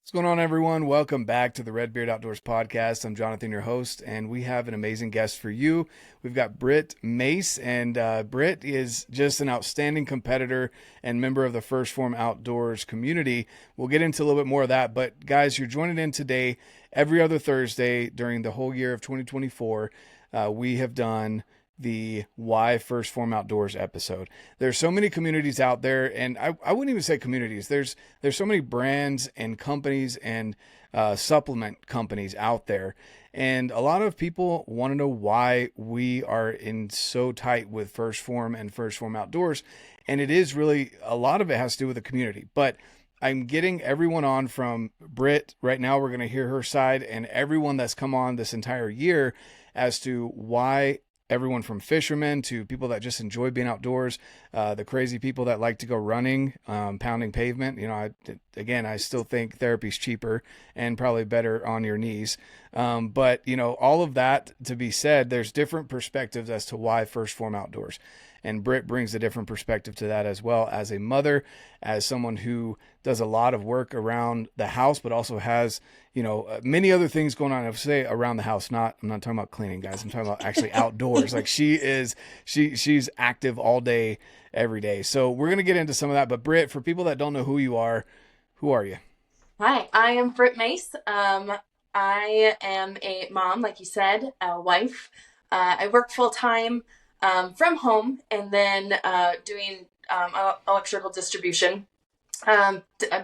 What's going on, everyone? Welcome back to the Red.Beard Outdoors podcast. I'm Jonathan, your host, and we have an amazing guest for you. We've got Britt Mace, and Britt is just an outstanding competitor and member of the Phorm Outdoors community. We'll get into a little bit more of that, but guys, you're joining in today every other Thursday during the whole year of 2024. We have done the Why Phorm Outdoors episode. There's so many communities out there, and I wouldn't even say communities. There's so many brands and companies and supplement companies out there, and a lot of people want to know why we are in so tight with Phorm and Phorm Outdoors, and it is really, a lot of it has to do with the community. But I'm getting everyone on from Britt. Right now we're going to hear her side, and everyone that's come on this entire year as to why. Everyone from fishermen to people that just enjoy being outdoors, the crazy people that like to go running, pounding pavement. You know, I still think therapy's cheaper and probably better on your knees. But, you know, all of that to be said, there's different perspectives as to why Phorm Outdoors. And Britt brings a different perspective to that as well, as a mother, as someone who does a lot of work around the house, but also has, you know, many other things going on. I would say around the house. I'm not talking about cleaning, guys. I'm talking about actually outdoors. Like she's active all day, every day. So we're gonna get into some of that. But Britt, for people that don't know who you are, who are you? Hi, I am Britt Mace. I am a mom, like you said, a wife. I work full time from home, and then doing electrical distribution,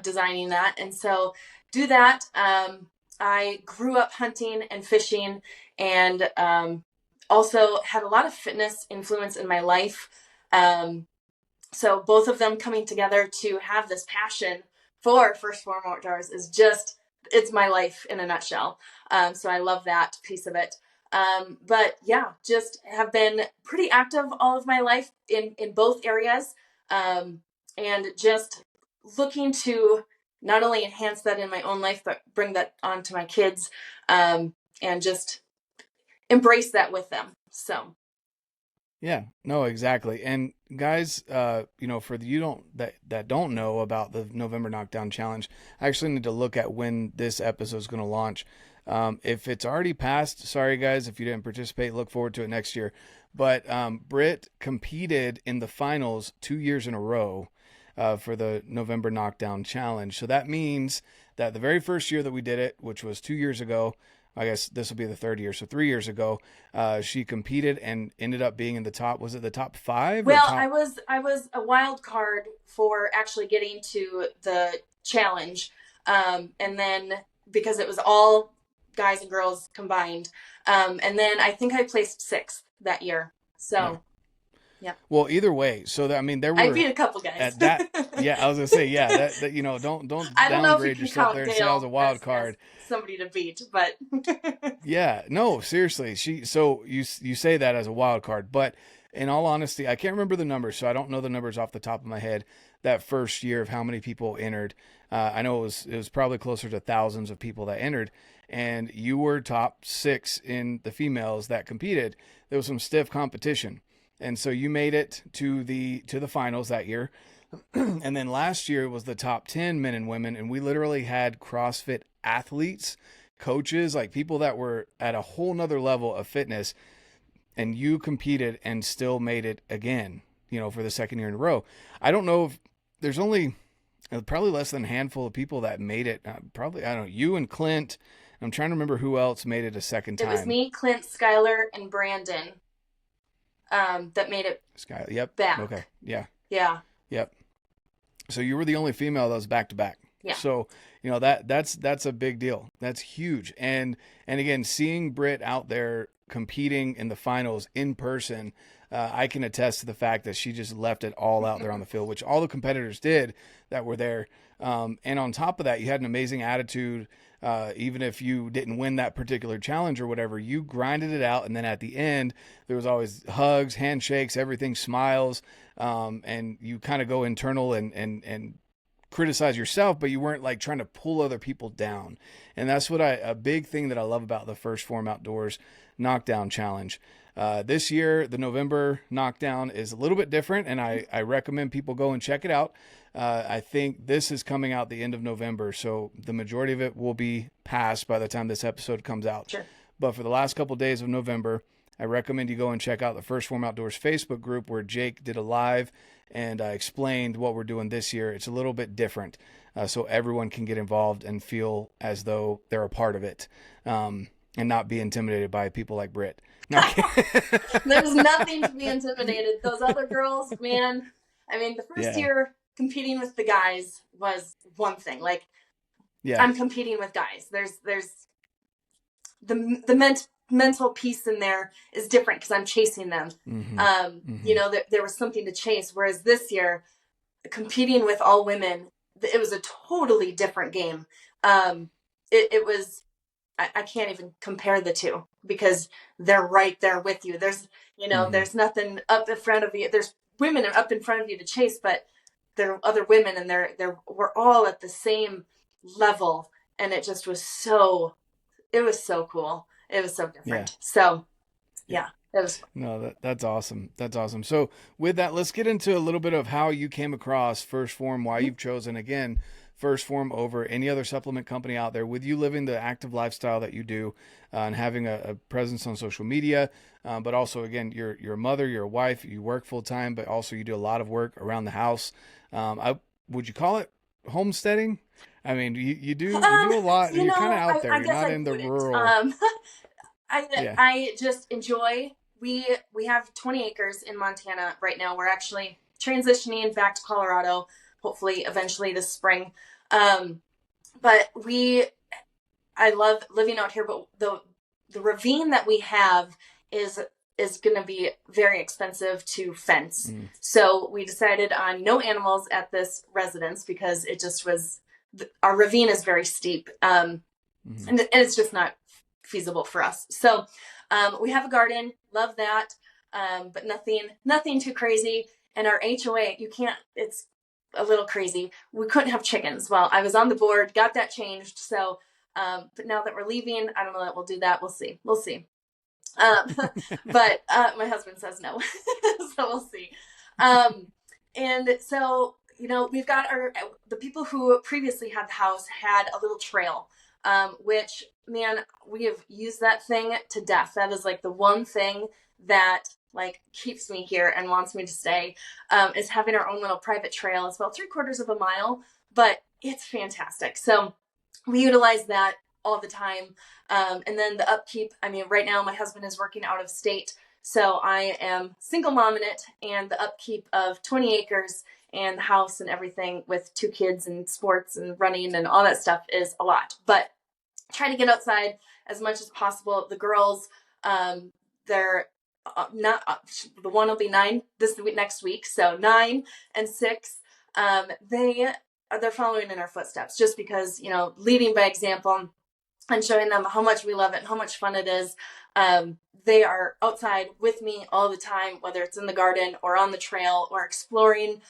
designing that. And so do that. I grew up hunting and fishing, and also had a lot of fitness influence in my life. So both of them coming together to have this passion for Phorm Outdoors is just, it's my life in a nutshell. So I love that piece of it. But yeah, just have been pretty active all of my life in both areas. And just looking to not only enhance that in my own life, but bring that on to my kids, and just embrace that with them. So. Yeah, no, exactly. And guys, you know, for that don't know about the November Knockdown Challenge, I actually need to look at when this episode is going to launch. If it's already passed, sorry guys, if you didn't participate, look forward to it next year. But Britt competed in the finals 2 years in a row for the November Knockdown Challenge. So that means that the very first year that we did it, which was 2 years ago, I guess this will be the third year. So 3 years ago, she competed and ended up being in the top. Was it the top five? Well, I was a wild card for actually getting to the challenge, and then because it was all guys and girls combined, and then I think I placed sixth that year. So. Yeah. Well, either way, so that, I mean, there were. I beat a couple guys. At that, yeah, I was gonna say, yeah, that you know, don't downgrade yourself there and say I was a wild card. Somebody to beat, but. Yeah, no, seriously, So you say that as a wild card, but in all honesty, I can't remember the numbers, so I don't know the numbers off the top of my head. That first year of how many people entered, I know it was probably closer to thousands of people that entered, and you were top 6 in the females that competed. There was some stiff competition. And so you made it to the finals that year. And then last year was the top 10 men and women. And we literally had CrossFit athletes, coaches, like people that were at a whole nother level of fitness. And you competed and still made it again, you know, for the second year in a row. I don't know if there's only probably less than a handful of people that made it. Probably, I don't know, you and Clint. I'm trying to remember who else made it a second time. It was me, Clint, Skylar, and Brandon. That made it back. Okay. Yeah. Yeah. Yep. So you were the only female that was back to back. Yeah. So, you know, that's a big deal. That's huge. And again, seeing Britt out there competing in the finals in person, I can attest to the fact that she just left it all out there on the field, which all the competitors did that were there. And on top of that, you had an amazing attitude. Even if you didn't win that particular challenge or whatever, you grinded it out. And then at the end, there was always hugs, handshakes, everything, smiles. And you kind of go internal and criticize yourself, but you weren't like trying to pull other people down. And that's what a big thing that I love about the Phorm Outdoors Knockdown Challenge. This year, the November Knockdown is a little bit different, and I recommend people go and check it out. I think this is coming out the end of November, so the majority of it will be past by the time this episode comes out. Sure. But for the last couple of days of November, I recommend you go and check out the First Phorm Outdoors Facebook group where Jake did a live and explained what we're doing this year. It's a little bit different, so everyone can get involved and feel as though they're a part of it, and not be intimidated by people like Britt. No, There's nothing to be intimidated. Those other girls, man. I mean, the first year competing with the guys was one thing. Like, I'm competing with guys. There's the mental piece in there is different because I'm chasing them. You know, there was something to chase. Whereas this year, competing with all women, it was a totally different game. It was, I can't even compare the two because they're right there with you. There's, you know, there's nothing up in front of you. There's women up in front of you to chase, but there are other women and we're all at the same level. And it just was it was so cool. It was so different. So it was fun. No, that's awesome. That's awesome. So with that, let's get into a little bit of how you came across First Phorm, why you've chosen, again, First Phorm over any other supplement company out there, with you living the active lifestyle that you do, and having a presence on social media. But also, again, you're a mother, you're a wife, you work full time, but also you do a lot of work around the house. Would you call it homesteading? I mean, you do a lot. You're kind of out there. You're not in the rural. I just enjoy. We have 20 acres in Montana right now. We're actually transitioning back to Colorado, hopefully eventually this spring. But I love living out here, but the ravine that we have is going to be very expensive to fence. So we decided on no animals at this residence because it just was, our ravine is very steep. And it's just not feasible for us. So, we have a garden, love that. But nothing too crazy. And our HOA, it's a little crazy. We couldn't have chickens. Well, I was on the board, got that changed. So, but now that we're leaving, I don't know that we'll do that. We'll see. But, my husband says no, so we'll see. And so, you know, we've got the people who previously had the house had a little trail, which, man, we have used that thing to death. That is like the one thing that like keeps me here and wants me to stay, is having our own little private trail. It's about 3/4 of a mile, but it's fantastic. So we utilize that all the time. And then the upkeep, I mean, right now my husband is working out of state, so I am single mom in it, and the upkeep of 20 acres and the house and everything with 2 kids and sports and running and all that stuff is a lot, but try to get outside as much as possible. The girls, they're not, the one will be 9 next week. So 9 and 6, they're following in our footsteps just because, you know, leading by example and showing them how much we love it and how much fun it is. They are outside with me all the time, whether it's in the garden or on the trail or exploring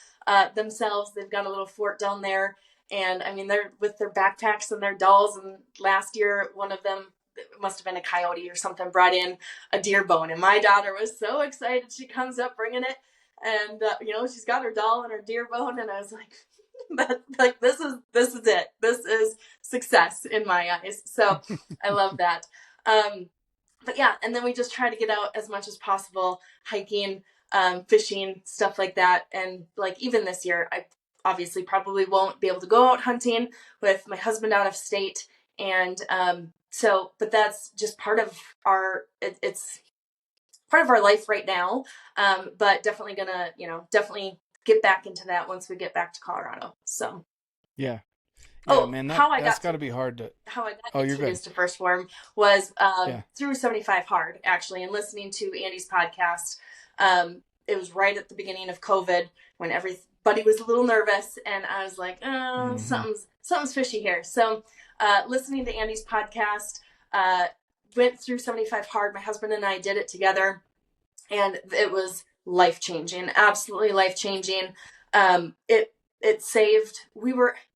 themselves. They've got a little fort down there, and I mean, they're with their backpacks and their dolls. And last year, one of them, it must have been a coyote or something, brought in a deer bone, and my daughter was so excited. She comes up bringing it, and you know, she's got her doll and her deer bone, and I was like, this is it. This is success in my eyes. So I love that. But yeah, and then we just try to get out as much as possible, hiking, fishing, stuff like that. And like even this year, I obviously probably won't be able to go out hunting with my husband out of state. And but that's just part of it's part of our life right now. But definitely gonna, definitely get back into that once we get back to Colorado. So yeah. Man, that's got to be hard to. How I got introduced to First Phorm was through 75 Hard, actually, and listening to Andy's podcast. It was right at the beginning of COVID when everybody was a little nervous, and I was like, something's fishy here. So listening to Andy's podcast, went through 75 Hard. My husband and I did it together, and it was life-changing, absolutely life-changing. It saved,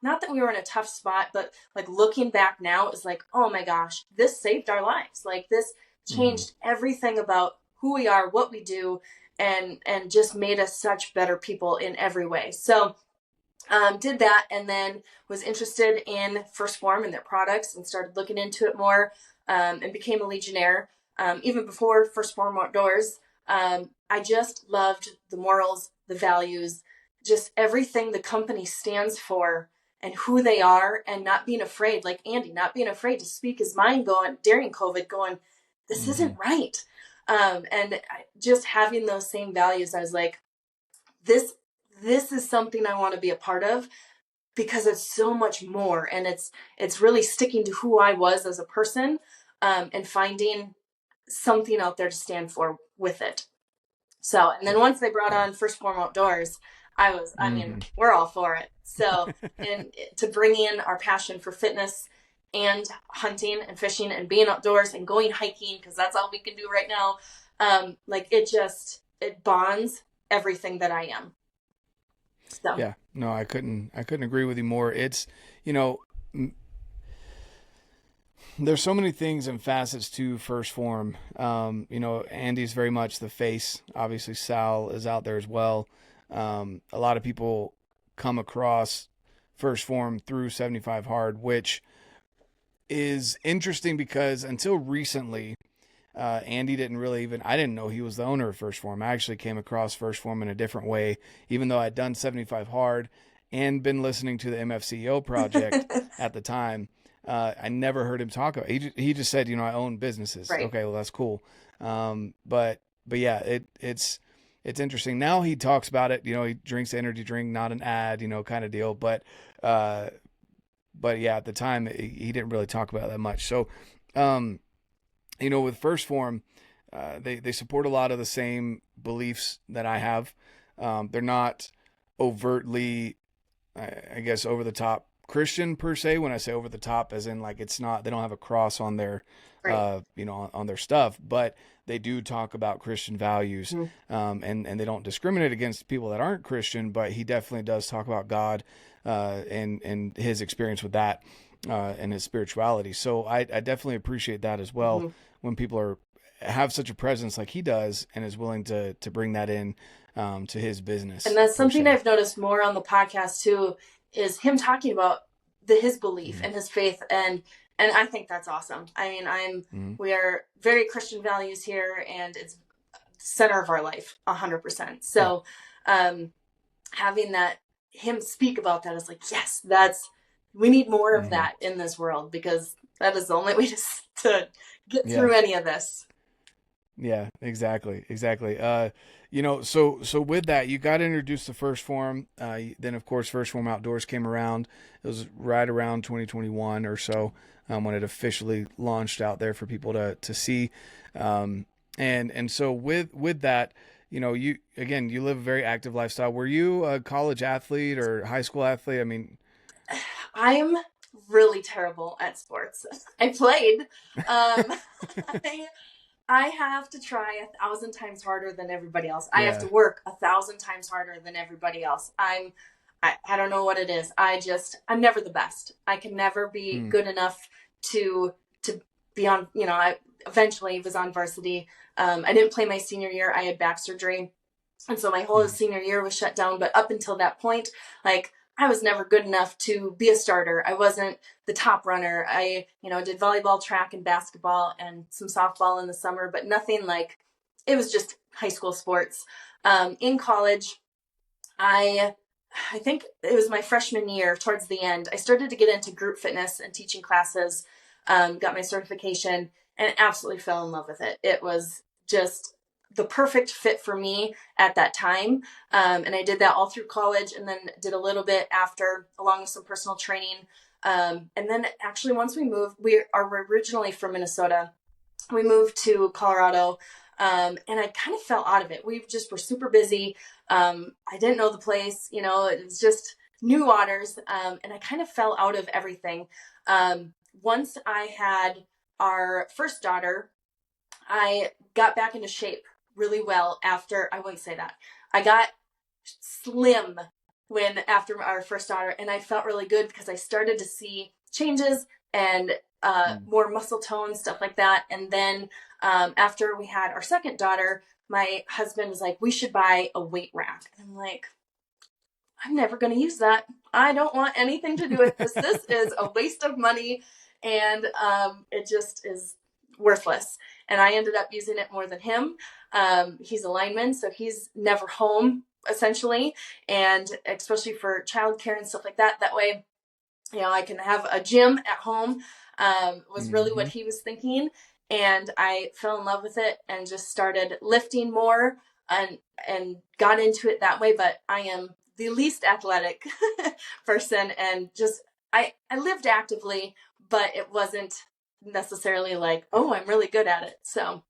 not that we were in a tough spot, but like looking back now, it was like, oh my gosh, this saved our lives. Like this changed everything about who we are, what we do, and just made us such better people in every way. So did that, and then was interested in First Phorm and their products and started looking into it more, and became a Legionnaire. Even before First Phorm Outdoors, I just loved the morals, the values, just everything the company stands for and who they are, and not being afraid, like Andy, not being afraid to speak his mind during COVID, going, this isn't right. And just having those same values, I was like, this is something I want to be a part of, because it's so much more, and it's really sticking to who I was as a person, and finding something out there to stand for with it. So, and then once they brought on First Phorm Outdoors, I mean, we're all for it. So, and to bring in our passion for fitness and hunting and fishing and being outdoors and going hiking, because that's all we can do right now. Like it bonds everything that I am. So. Yeah, no, I couldn't agree with you more. It's, there's so many things and facets to First Phorm. Andy's very much the face. Obviously, Sal is out there as well. A lot of people come across First Phorm through 75 Hard, which is interesting because until recently, Andy didn't really I didn't know he was the owner of First Phorm. I actually came across First Phorm in a different way, even though I'd done 75 Hard and been listening to the MFCEO project at the time. I never heard him talk about it. He just said, I own businesses. Right. Okay, well, that's cool. But yeah, it's interesting. Now he talks about it, he drinks the energy drink, not an ad, kind of deal. But yeah, at the time he didn't really talk about it that much. So, with First Phorm, they support a lot of the same beliefs that I have. They're not overtly, I guess, over the top Christian per se. When I say over the top, as in like they don't have a cross on their, right. on their stuff, but they do talk about Christian values, and they don't discriminate against people that aren't Christian. But he definitely does talk about God, and his experience with that. And his spirituality. So I definitely appreciate that as well, when people have such a presence like he does and is willing to bring that in to his business. And that's something I've noticed more on the podcast too, is him talking about his belief and his faith, and I think that's awesome. I mean, we are very Christian values here, and it's the center of our life 100%. So having him speak about that is like, yes, we need more of that in this world, because that is the only way to get through any of this. Yeah, exactly. So with that, you got introduced to First Phorm. Then of course, First Phorm Outdoors came around. It was right around 2021 or so, when it officially launched out there for people to see. And so with that, you live a very active lifestyle. Were you a college athlete or high school athlete? I mean, I'm really terrible at sports. I played. I have to try 1,000 times harder than everybody else. I have to work 1,000 times harder than everybody else. I don't know what it is. I'm never the best. I can never be good enough to be on, I eventually was on varsity. I didn't play my senior year. I had back surgery. And so my whole senior year was shut down. But up until that point, I was never good enough to be a starter. I wasn't the top runner. I, did volleyball, track, and basketball, and some softball in the summer, but nothing it was just high school sports. In college, I think it was my freshman year, towards the end, I started to get into group fitness and teaching classes, got my certification, and absolutely fell in love with it. It was just the perfect fit for me at that time. And I did that all through college, and then did a little bit after, along with some personal training. And then actually once we moved, we are originally from Minnesota. We moved to Colorado, and I kind of fell out of it. We just were super busy. I didn't know the place, it was just new waters. And I kind of fell out of everything. Once I had our first daughter, I got back into shape really well after, I wouldn't say that. I got slim after our first daughter, and I felt really good because I started to see changes, and Mm. more muscle tone, stuff like that. And then after we had our second daughter, my husband was like, we should buy a weight rack. And I'm like, I'm never going to use that. I don't want anything to do with this. This is a waste of money, and it just is worthless. And I ended up using it more than him. He's a lineman, so he's never home essentially, and especially for childcare and stuff like that. That way, I can have a gym at home. Was really what he was thinking, and I fell in love with it and just started lifting more and got into it that way. But I am the least athletic person, and just I lived actively, but it wasn't necessarily like, oh, I'm really good at it. So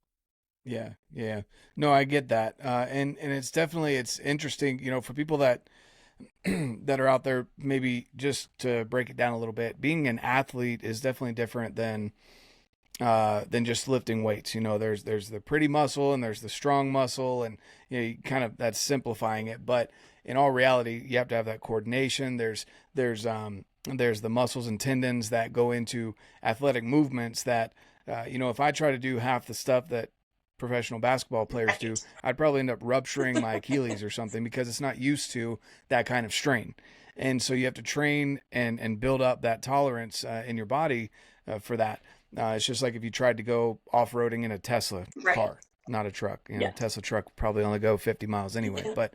Yeah, yeah. No, I get that. And it's definitely, it's interesting, for people that that are out there, maybe just to break it down a little bit, being an athlete is definitely different than just lifting weights. There's the pretty muscle and there's the strong muscle, and you kind of, that's simplifying it, but in all reality, you have to have that coordination. There's the muscles and tendons that go into athletic movements that if I try to do half the stuff that professional basketball players do, I'd probably end up rupturing my Achilles or something, because it's not used to that kind of strain. And so you have to train and build up that tolerance in your body for that. It's just like if you tried to go off-roading in a Tesla car, not a truck. A Tesla truck would probably only go 50 miles anyway. But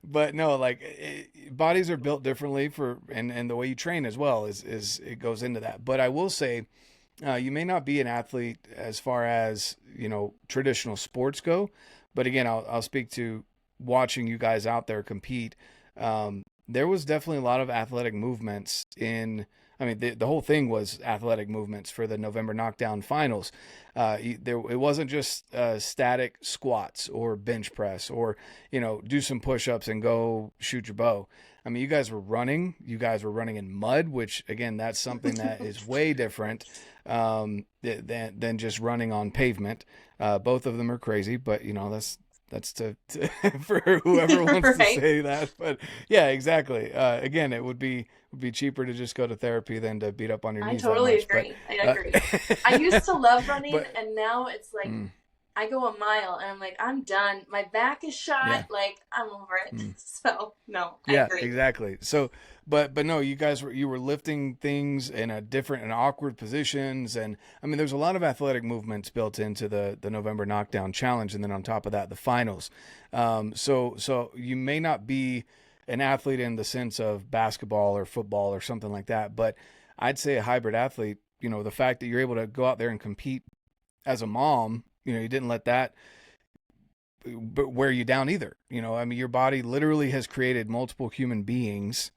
but no, like bodies are built differently and the way you train as well is it goes into that. But I will say, you may not be an athlete as far as traditional sports go, but again, I'll speak to watching you guys out there compete. There was definitely a lot of athletic movements the whole thing was athletic movements for the November Knockdown finals. It wasn't just static squats or bench press or do some push-ups and go shoot your bow. I mean, you guys were running in mud, which again, that's something that is way different than just running on pavement. Both of them are crazy, but that's to for whoever wants to say that. But yeah, exactly. Again, it would be cheaper to just go to therapy than to beat up on your knees. I totally agree. I agree. I used to love running, and now it's like I go a mile and I'm like, I'm done. My back is shot. Yeah. Like, I'm over it. So no, I agree. Exactly. So, but no, you were lifting things in different and awkward positions. And I mean, there's a lot of athletic movements built into the November Knockdown challenge. And then on top of that, the finals. So you may not be an athlete in the sense of basketball or football or something like that, but I'd say a hybrid athlete, the fact that you're able to go out there and compete as a mom, you didn't let that wear you down either. I mean, your body literally has created multiple human beings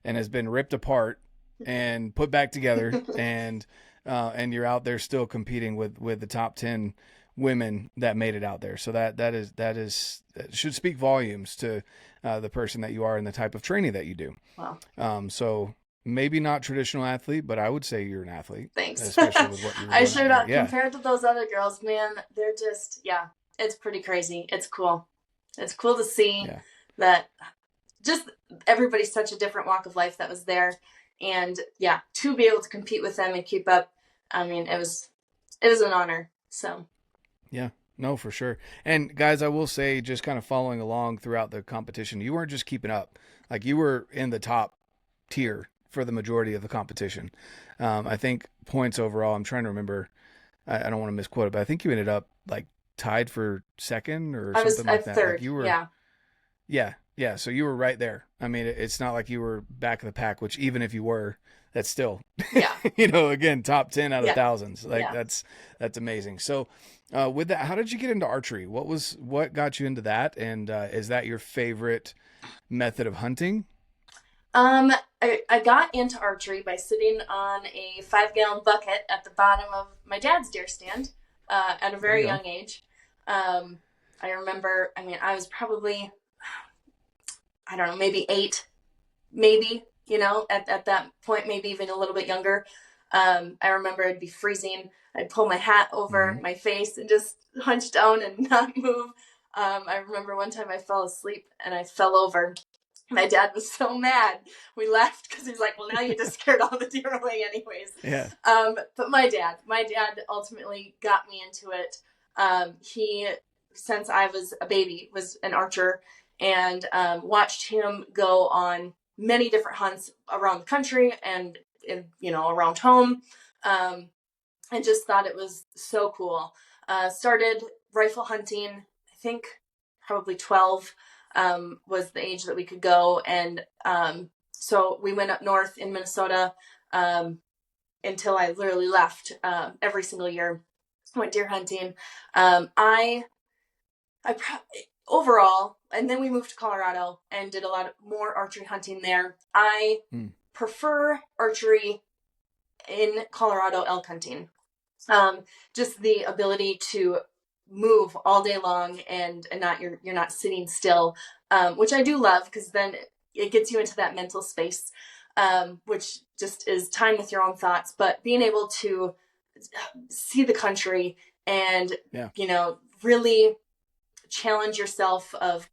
and has been ripped apart and put back together, and you're out there still competing with the top 10 women that made it out there. So that should speak volumes to the person that you are and the type of training that you do. Wow. So maybe not traditional athlete, but I would say you're an athlete. Thanks. Especially with what you're doing. I sure don't. Yeah. Compared to those other girls, man, they're just, it's pretty crazy. It's cool. It's cool to see that just everybody's such a different walk of life that was there. And to be able to compete with them and keep up, I mean, it was an honor. So. Yeah. No, for sure. And guys, I will say, just kind of following along throughout the competition, you weren't just keeping up. Like, you were in the top tier for the majority of the competition. I think points overall, I'm trying to remember, I don't want to misquote it, but I think you ended up like tied for second or something like that. Third. Like you were, yeah. So you were right there. I mean, it's not like you were back of the pack, which even if you were, that's still, again, top 10 out of thousands. Like that's amazing. So with that, how did you get into archery? What got you into that? And is that your favorite method of hunting? I got into archery by sitting on a 5-gallon bucket at the bottom of my dad's deer stand at a very young age. I remember, I was probably, I don't know, maybe 8, at that point, maybe even a little bit younger. I remember it'd be freezing. I'd pull my hat over my face and just hunch down and not move. I remember one time I fell asleep and I fell over My dad was so mad. We left because he's like, well, now you just scared all the deer away anyways. Yeah. But my dad ultimately got me into it. He, since I was a baby, was an archer, and watched him go on many different hunts around the country and around home. And just thought it was so cool. Started rifle hunting, I think probably 12 was the age that we could go. And so we went up north in Minnesota until I literally left every single year. Went deer hunting. Overall, and then we moved to Colorado and did a lot more archery hunting there. I prefer archery in Colorado elk hunting. Just the ability to move all day long and not you're not sitting still, which I do love, because then it gets you into that mental space, which just is time with your own thoughts. But being able to see the country and really challenge yourself of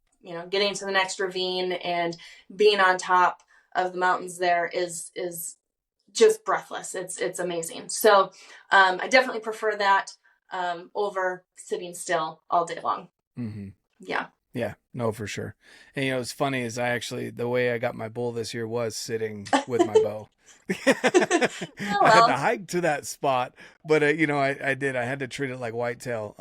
getting to the next ravine and being on top of the mountains there is just breathless. It's amazing. So I definitely prefer that over sitting still all day long. Mm-hmm. Yeah. Yeah, no, for sure. And it's funny is the way I got my bull this year was sitting with my bow. I had to hike to that spot, but I did. I had to treat it like whitetail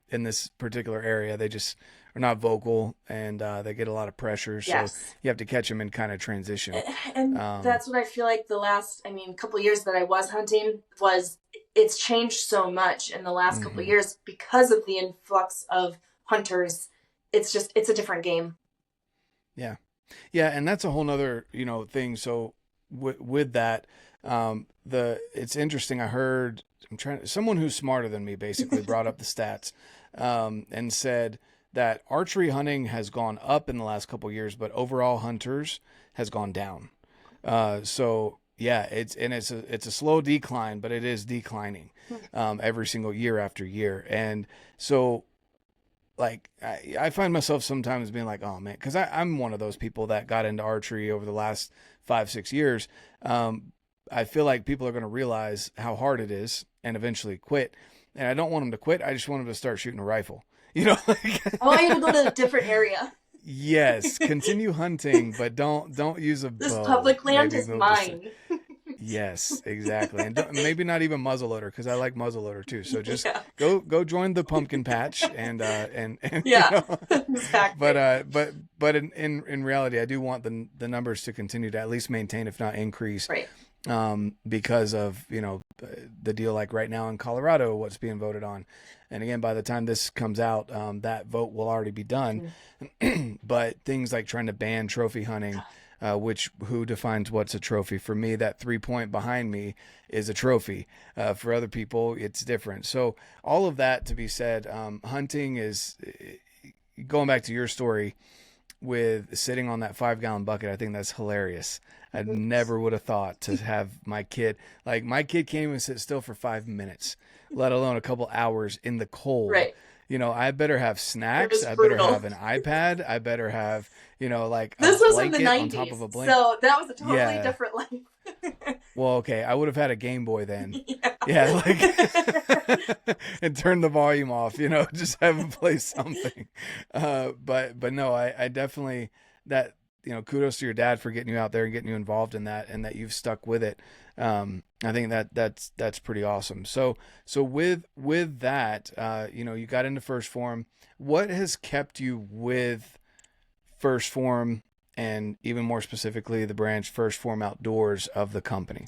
in this particular area. They just are not vocal, and they get a lot of pressure. So you have to catch them in kind of transition. And that's what I feel like the last, couple of years that I was hunting it's changed so much in the last couple of years because of the influx of hunters. It's a different game. Yeah. Yeah. And that's a whole nother, thing. So with that, it's interesting. I heard someone who's smarter than me basically brought up the stats, and said that archery hunting has gone up in the last couple of years, but overall hunters has gone down. So yeah, it's a slow decline, but it is declining, every single year after year. And so, like, I find myself sometimes being like, oh man, because I'm one of those people that got into archery over the last 5-6 years. I feel like people are going to realize how hard it is and eventually quit. And I don't want them to quit. I just want them to start shooting a rifle. I want you to go to a different area. Yes, continue hunting, but don't use a bow. This public land is mine. Yes, exactly. And maybe not even muzzleloader, because I like muzzleloader too. So just go join the pumpkin patch and yeah, exactly. But in reality, I do want the numbers to continue to at least maintain, if not increase. Right. Because of the deal like right now in Colorado, what's being voted on. And again, by the time this comes out, that vote will already be done. But things like trying to ban trophy hunting, who defines what's a trophy? For me, that 3-point behind me is a trophy. For other people, it's different. So all of that to be said, hunting is, going back to your story with sitting on that 5-gallon bucket. I think that's hilarious. I never would have thought to have my kid can't even sit still for 5 minutes, let alone a couple hours in the cold. Right. I better have snacks. I better have an iPad. I better have, this was in the 90s, on top of a blanket. So that was a totally different life. Well, okay. I would have had a Game Boy then. Yeah. And turn the volume off, just have him play something. But no, I definitely, that, kudos to your dad for getting you out there and getting you involved in that, and that you've stuck with it. I think that's pretty awesome. So with that, you got into First Phorm. What has kept you with First Phorm, and even more specifically the branch First Phorm Outdoors of the company?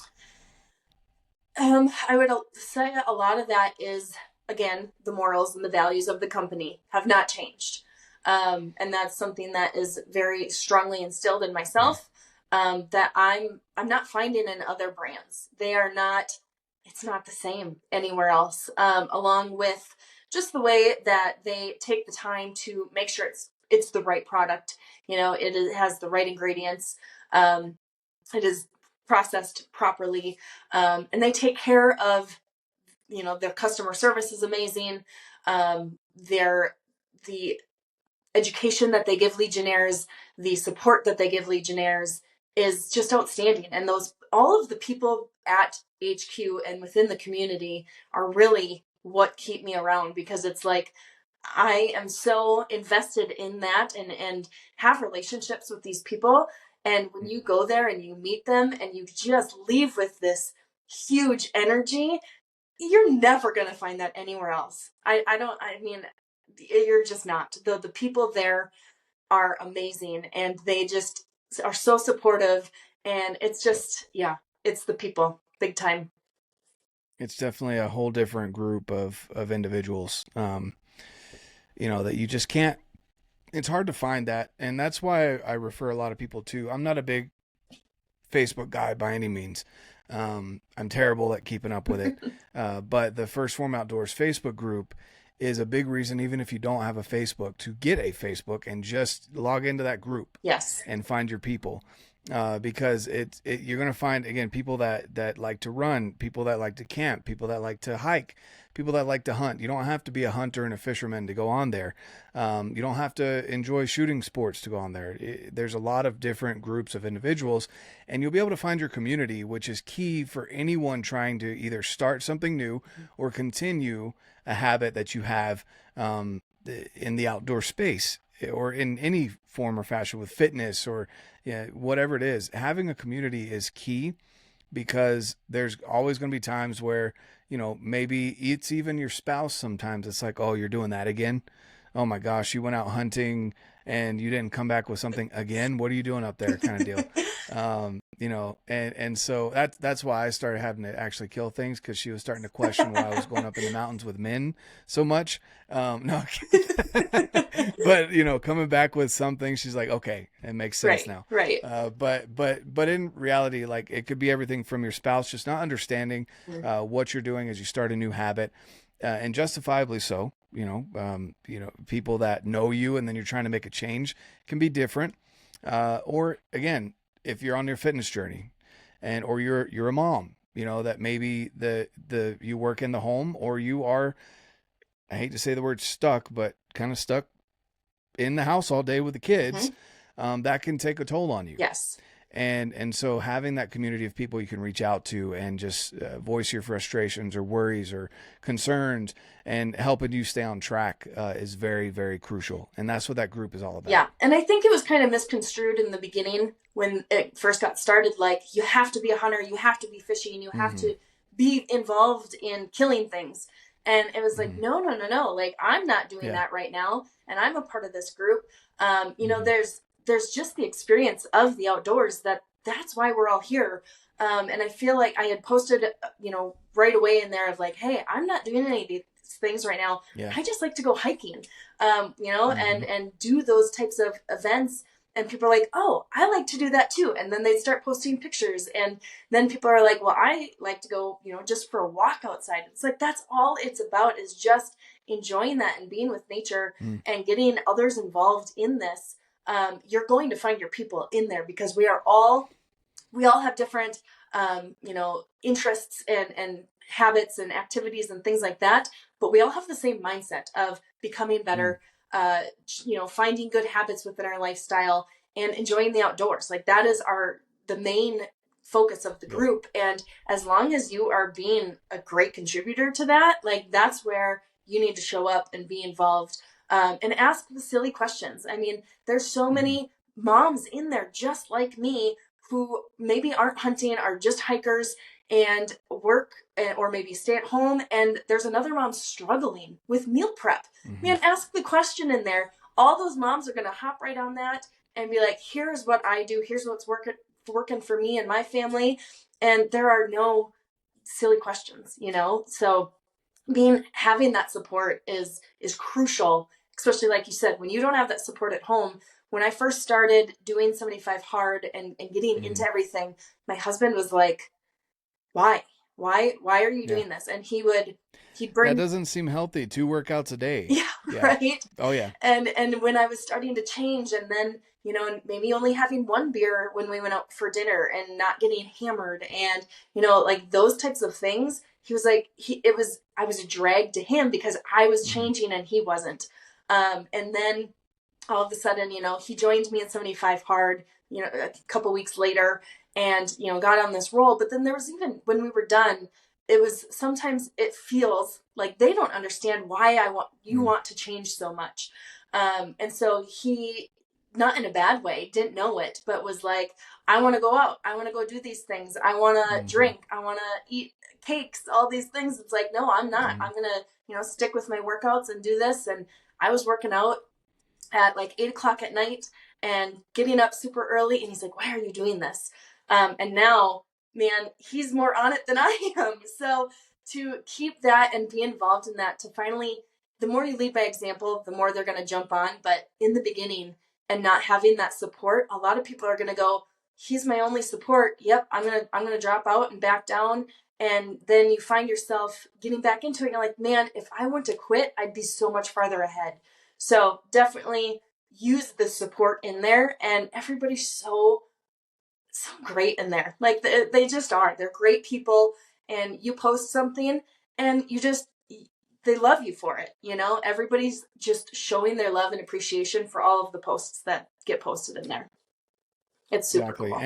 I would say a lot of that is, again, the morals and the values of the company have not changed. And that's something that is very strongly instilled in myself, that I'm not finding in other brands. It's not the same anywhere else. Along with just the way that they take the time to make sure it's the right product. It has the right ingredients. It is processed properly. And they take care of, their customer service is amazing. The education that they give Legionnaires, the support that they give Legionnaires is just outstanding. And all of the people at HQ and within the community are really what keep me around, because it's like, I am so invested in that and have relationships with these people. And when you go there and you meet them and you just leave with this huge energy, you're never going to find that anywhere else. I mean, you're just not. The people there are amazing, and they just are so supportive, and it's just, yeah, it's the people, big time. It's definitely a whole different group of individuals, that you just can't, it's hard to find that. And that's why I refer a lot of people to, I'm not a big Facebook guy by any means. I'm terrible at keeping up with it. But the First Phorm Outdoors Facebook group is a big reason, even if you don't have a Facebook, to get a Facebook and just log into that group. Yes. And find your people. Because you're going to find, again, people that like to run, people that like to camp, people that like to hike, people that like to hunt. You don't have to be a hunter and a fisherman to go on there. You don't have to enjoy shooting sports to go on there. There's a lot of different groups of individuals, and you'll be able to find your community, which is key for anyone trying to either start something new or continue a habit that you have in the outdoor space, or in any form or fashion with fitness or whatever it is. Having a community is key, because there's always going to be times where, maybe it's even your spouse. Sometimes it's like, oh, you're doing that again. Oh my gosh, you went out hunting and you didn't come back with something again. What are you doing up there, kind of deal. And so that's why I started having to actually kill things, because she was starting to question why I was going up in the mountains with men so much. No, but coming back with something, she's like, okay, it makes sense now. Right. But in reality, like, it could be everything from your spouse just not understanding what you're doing as you start a new habit, and justifiably so. People that know you and then you're trying to make a change can be different. Or again, if you're on your fitness journey or you're a mom, that maybe you work in the home, or you are, I hate to say the word stuck, but kind of stuck in the house all day with the kids, that can take a toll on you. Yes. And so having that community of people you can reach out to and just voice your frustrations or worries or concerns, and helping you stay on track is very, very crucial. And that's what that group is all about. Yeah. And I think it was kind of misconstrued in the beginning when it first got started. Like, you have to be a hunter, you have to be fishing, you have to be involved in killing things. And it was like, no. Like, I'm not doing that right now. And I'm a part of this group. There's just the experience of the outdoors that's why we're all here. And I feel like I had posted, right away in there of like, hey, I'm not doing any of these things right now. Yeah. I just like to go hiking, and do those types of events. And people are like, oh, I like to do that too. And then they start posting pictures. And then people are like, well, I like to go, just for a walk outside. It's like, that's all it's about, is just enjoying that and being with nature and getting others involved in this. You're going to find your people in there, because we all have different, interests and habits and activities and things like that, but we all have the same mindset of becoming better, finding good habits within our lifestyle and enjoying the outdoors. Like, that is the main focus of the group. And as long as you are being a great contributor to that, like, that's where you need to show up and be involved. And ask the silly questions. I mean, there's so many moms in there just like me who maybe aren't hunting, are just hikers and work, or maybe stay at home. And there's another mom struggling with meal prep. Man, ask the question in there. All those moms are going to hop right on that and be like, here's what I do. Here's what's working for me and my family. And there are no silly questions, So having that support is crucial, especially like you said, when you don't have that support at home. When I first started doing 75 hard and getting into everything, my husband was like, why are you doing this? And he'd bring, that doesn't seem healthy. 2 workouts a day. Yeah. Right. Oh yeah. And when I was starting to change, and then, and maybe only having 1 beer when we went out for dinner and not getting hammered and, like those types of things, he was like, I was a drag to him because I was changing and he wasn't. And then all of a sudden, you know, he joined me in 75 hard, you know, a couple weeks later, and, you know, got on this roll. But then there was, even when we were done, it was, sometimes it feels like they don't understand why you want to change so much. And so he, not in a bad way, didn't know it, but was like, I want to go out. I want to go do these things. I want to drink. I want to eat cakes, all these things. It's like, no, I'm not. I'm going to, you know, stick with my workouts and do this. And I was working out at like 8 o'clock at night and getting up super early. And he's like, why are you doing this? And now, man, he's more on it than I am. So to keep that and be involved in that, to finally, the more you lead by example, the more they're going to jump on. But in the beginning, and not having that support, a lot of people are going to go, he's my only support. Yep, I'm going to drop out and back down. And then you find yourself getting back into it. And you're like, man, if I went to quit, I'd be so much farther ahead. So definitely use the support in there. And everybody's so great in there. Like they just are. They're great people. And you post something and they love you for it. You know, everybody's just showing their love and appreciation for all of the posts that get posted in there. It's super cool.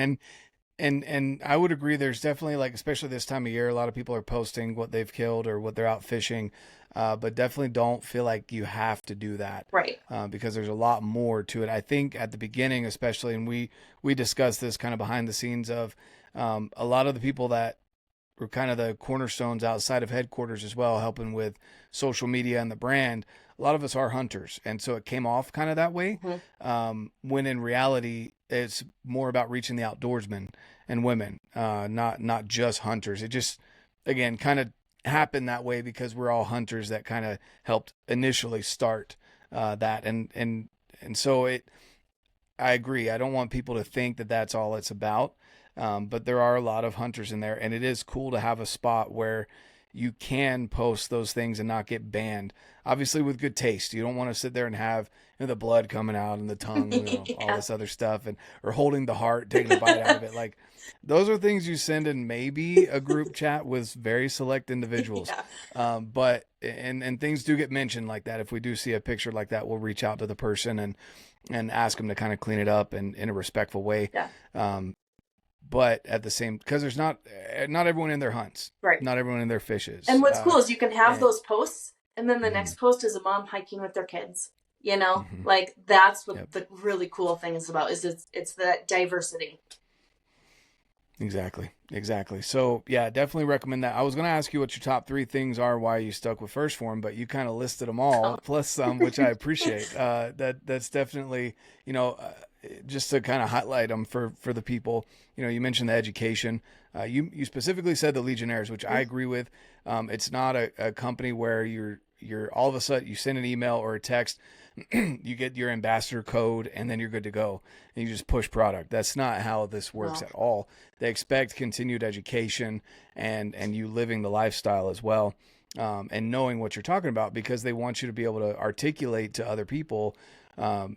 And I would agree. There's definitely, like, especially this time of year, a lot of people are posting what they've killed or what they're out fishing, but definitely don't feel like you have to do that, right? Because there's a lot more to it. I think at the beginning, especially, and we discussed this kind of behind the scenes of a lot of the people that were kind of the cornerstones outside of headquarters as well, helping with social media and the brand. A lot of us are hunters. And so it came off kind of that way. When in reality, it's more about reaching the outdoorsmen and women, not just hunters. It just, again, kind of happened that way because we're all hunters that kind of helped initially start that. And so I agree. I don't want people to think that that's all it's about. But there are a lot of hunters in there, and it is cool to have a spot where you can post those things and not get banned. Obviously with good taste. You don't want to sit there and have, you know, the blood coming out and the tongue, you know, all this other stuff, or holding the heart, taking a bite out of it. Like, those are things you send in maybe a group chat with very select individuals. But things do get mentioned like that. If we do see a picture like that, we'll reach out to the person and ask them to kind of clean it up in a respectful way. But at the same, because there's not everyone in their hunts, right? Not everyone in their fishes. And what's cool is you can have those posts, and then the next post is a mom hiking with their kids. You know, like that's what the really cool thing is about. Is it's that diversity. Exactly. So yeah, definitely recommend that. I was going to ask you what your top 3 things are why you stuck with First Phorm, but you kind of listed them all, plus some, which I appreciate. That's definitely, you know, just to kind of highlight them for the people. You know, you mentioned the education. You specifically said the Legionnaires, which I agree with. It's not a company where you're all of a sudden you send an email or a text, you get your ambassador code, and then you're good to go. And you just push product. That's not how this works at all. They expect continued education and you living the lifestyle as well, and knowing what you're talking about, because they want you to be able to articulate to other people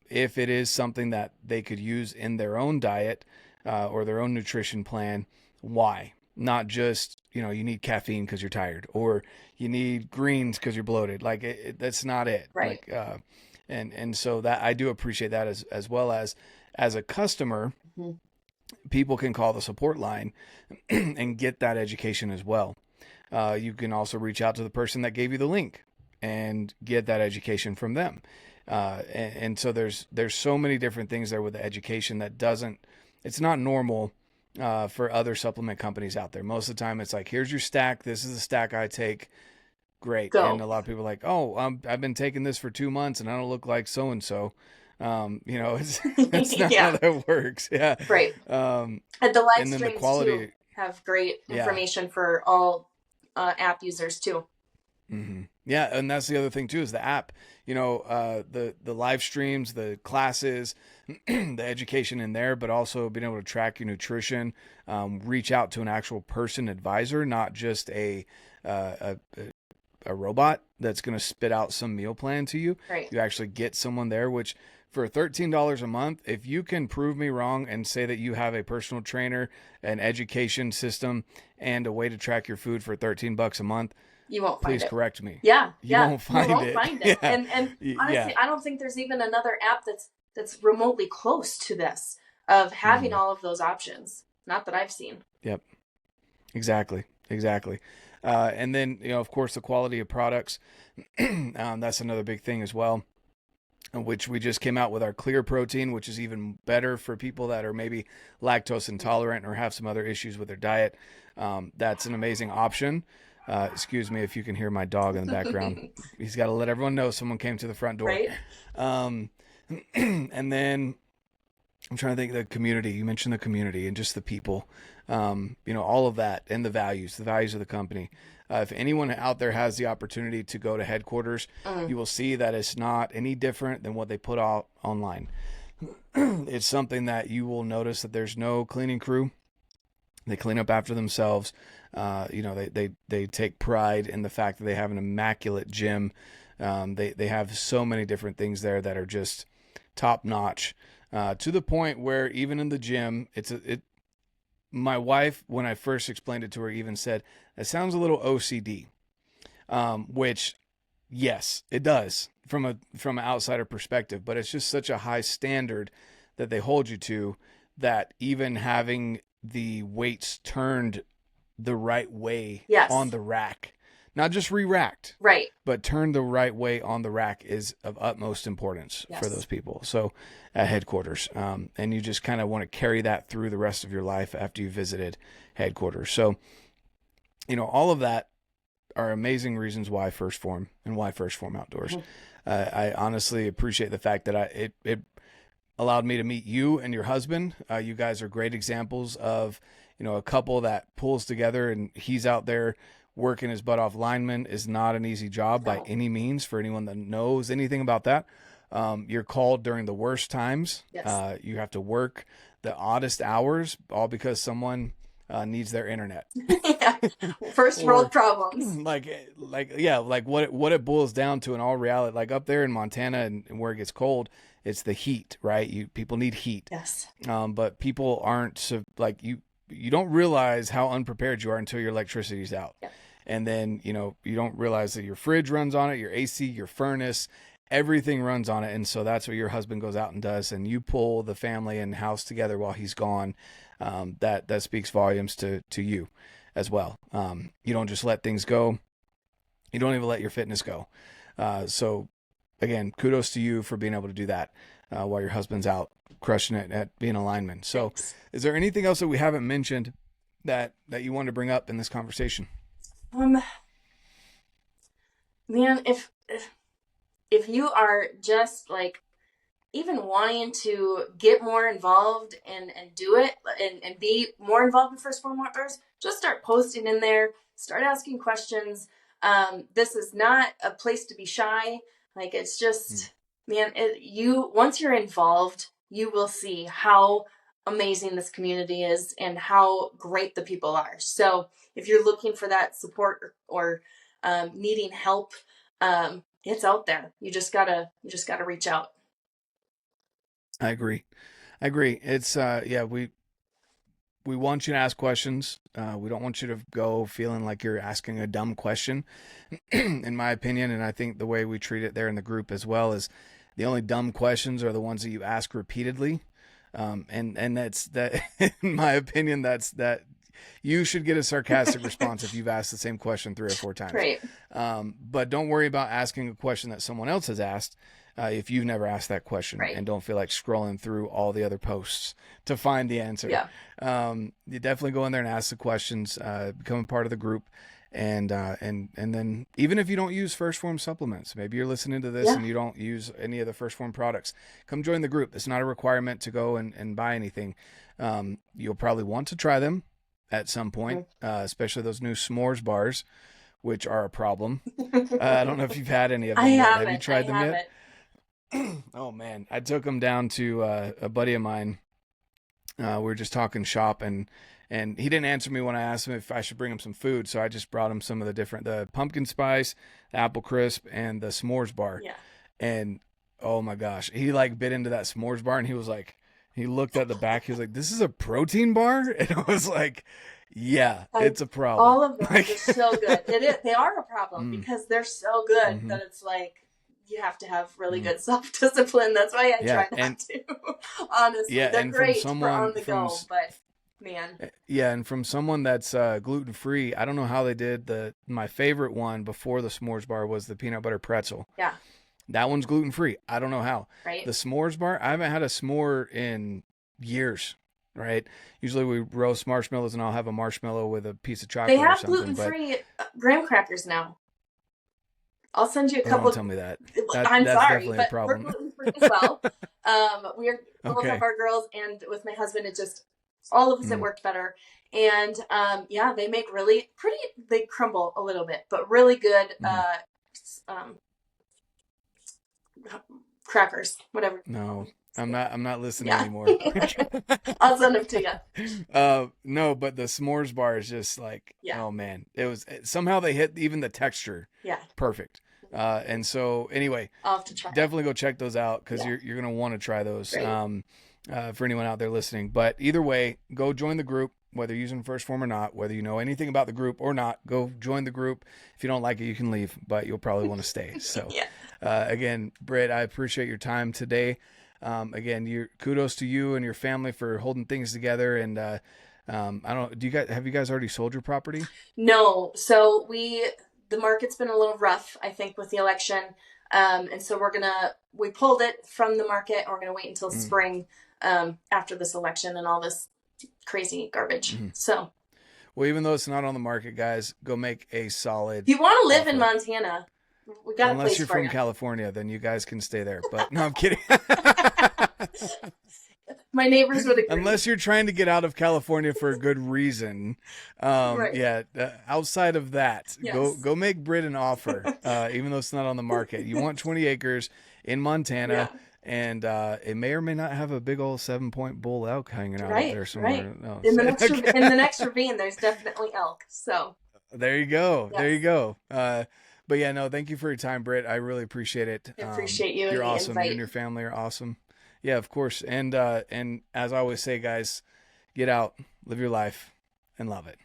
if it is something that they could use in their own diet or their own nutrition plan. Why? Not just, you know, you need caffeine because you're tired, or you need greens because you're bloated. Like that's not it. Right. Like, and so that I do appreciate that as well as a customer, people can call the support line and get that education as well. You can also reach out to the person that gave you the link and get that education from them. And so there's so many different things there with the education that it's not normal for other supplement companies out there. Most of the time it's like, here's your stack. This is the stack I take. Great. Go. And a lot of people are like, oh, I've been taking this for 2 months and I don't look like so-and-so. You know, it's not how that works. Yeah. Right. And the live streams too have great information for all app users too. Yeah. And that's the other thing too, is the app, you know, the live streams, the classes, the education in there, but also being able to track your nutrition, reach out to an actual person advisor, not just a robot that's going to spit out some meal plan to you. Right. You actually get someone there, which for $13 a month, if you can prove me wrong and say that you have a personal trainer, an education system, and a way to track your food for $13 a month, you won't find it. Please correct me. Yeah. You won't find it. And honestly, I don't think there's even another app that's that's remotely close to this, of having Mm-hmm. all of those options. Not that I've seen. Yep. Exactly. Exactly. And then, of course, the quality of products. That's another big thing as well, which we just came out with our clear protein, which is even better for people that are maybe lactose intolerant or have some other issues with their diet. That's an amazing option. Excuse me if you can hear my dog in the background. He's got to let everyone know someone came to the front door. Right? And then I'm trying to think of the community. You mentioned the community and just the people, all of that, and the values of the company. If anyone out there has the opportunity to go to headquarters, you will see that it's not any different than what they put out online. It's something that you will notice that there's no cleaning crew. They clean up after themselves. They take pride in the fact that they have an immaculate gym. They have so many different things there that are just top notch, to the point where even in the gym, my wife, when I first explained it to her, even said, "It sounds a little OCD," which, yes, it does from an outsider perspective, but it's just such a high standard that they hold you to, that even having the weights turned the right way on the rack, not just re-racked, right, but turned the right way on the rack, is of utmost importance for those people. So at headquarters, and you just kind of want to carry that through the rest of your life after you visited headquarters. So, all of that are amazing reasons why First Phorm and why First Phorm Outdoors. I honestly appreciate the fact that it allowed me to meet you and your husband. You guys are great examples of, a couple that pulls together, and he's out there working his butt off. Lineman is not an easy job by any means, for anyone that knows anything about that. You're called during the worst times. Yes. You have to work the oddest hours, all because someone needs their internet. First world problems. Like what it boils down to in all reality, like up there in Montana and where it gets cold, it's the heat, right? People need heat. Yes. But people aren't you don't realize how unprepared you are until your electricity's out. Yep. And then, you don't realize that your fridge runs on it, your AC, your furnace, everything runs on it. And so that's what your husband goes out and does. And you pull the family and house together while he's gone. That speaks volumes to you as well. You don't just let things go. You don't even let your fitness go. So again, kudos to you for being able to do that while your husband's out crushing it at being a lineman. So Thanks. Is there anything else that we haven't mentioned that you wanted to bring up in this conversation? Man, if you are just like even wanting to get more involved and do it and be more involved in First Phorm Outdoors, just start posting in there, start asking questions. This is not a place to be shy. Like, it's just, man, once you're involved, you will see how amazing this community is and how great the people are. So if you're looking for that support or needing help, it's out there. You just gotta reach out. I agree. It's we want you to ask questions. We don't want you to go feeling like you're asking a dumb question, in my opinion. And I think the way we treat it there in the group as well is the only dumb questions are the ones that you ask repeatedly. And that's that, in my opinion, that you should get a sarcastic response if you've asked the same question 3 or 4 times. Right. But don't worry about asking a question that someone else has asked if you've never asked that question, Right. and don't feel like scrolling through all the other posts to find the answer. Yeah. You definitely go in there and ask the questions, become a part of the group. And then even if you don't use First Phorm supplements, maybe you're listening to this and you don't use any of the First Phorm products, come join the group. It's not a requirement to go and buy anything. You'll probably want to try them at some point, especially those new s'mores bars, which are a problem. I don't know if you've had any of them yet. Have you tried them yet? Oh man, I took them down to a buddy of mine. We were just talking shop, and he didn't answer me when I asked him if I should bring him some food. So I just brought him some of the pumpkin spice, the apple crisp, and the s'mores bar. Yeah. And oh my gosh, he bit into that s'mores bar, and he was like, he looked at the back. He was like, "This is a protein bar?" And I was like, "Yeah, it's a problem." All of them are so good. They are a problem because they're so good that it's like, you have to have really good self-discipline. That's why I try not to. Honestly, they're and great from someone for on the go, but man. Yeah, and from someone that's gluten free, I don't know how they did my favorite one before the s'mores bar was the peanut butter pretzel. Yeah. That one's gluten free. I don't know how. Right. The s'mores bar, I haven't had a s'more in years. Right. Usually we roast marshmallows, and I'll have a marshmallow with a piece of chocolate. They have or something, gluten-free graham crackers now. I'll send you a couple. Don't tell me that. I'm that's sorry, definitely but a problem. we're gluten-free as well. We're both of our girls, and with my husband, it just all of us it worked better. And yeah, they make really pretty. They crumble a little bit, but really good crackers. Whatever. No. I'm not listening anymore. I'll send them to you. No, but the s'mores bar is just like, oh man, somehow they hit even the texture. Yeah. Perfect. And so anyway, I'll have to try. Definitely go check those out, because you're going to want to try those. For anyone out there listening, but either way, go join the group, whether you're using First Phorm or not, whether you know anything about the group or not, go join the group. If you don't like it, you can leave, but you'll probably want to stay. So again, Britt, I appreciate your time today. Again, kudos to you and your family for holding things together. And I don't know, have you guys already sold your property? No. So the market's been a little rough, I think, with the election. And so we pulled it from the market, and we're going to wait until spring, after this election and all this crazy garbage. So, well, even though it's not on the market, guys, go make a solid. If you want to live in Montana, we got a place for you. Unless you're from California, then you guys can stay there. But no, I'm kidding. My neighbors would agree. Unless you're trying to get out of California for a good reason. Outside of that, go make Britt an offer, even though it's not on the market. You want 20 acres in Montana, and it may or may not have a big old 7-point bull elk hanging out there somewhere. No, in the next ravine, there's definitely elk. So there you go. Yes. There you go. But yeah, no, thank you for your time, Britt. I really appreciate it. I appreciate you. You're and awesome. Invite. You and your family are awesome. Yeah, of course. And as I always say, guys, get out, live your life, and love it.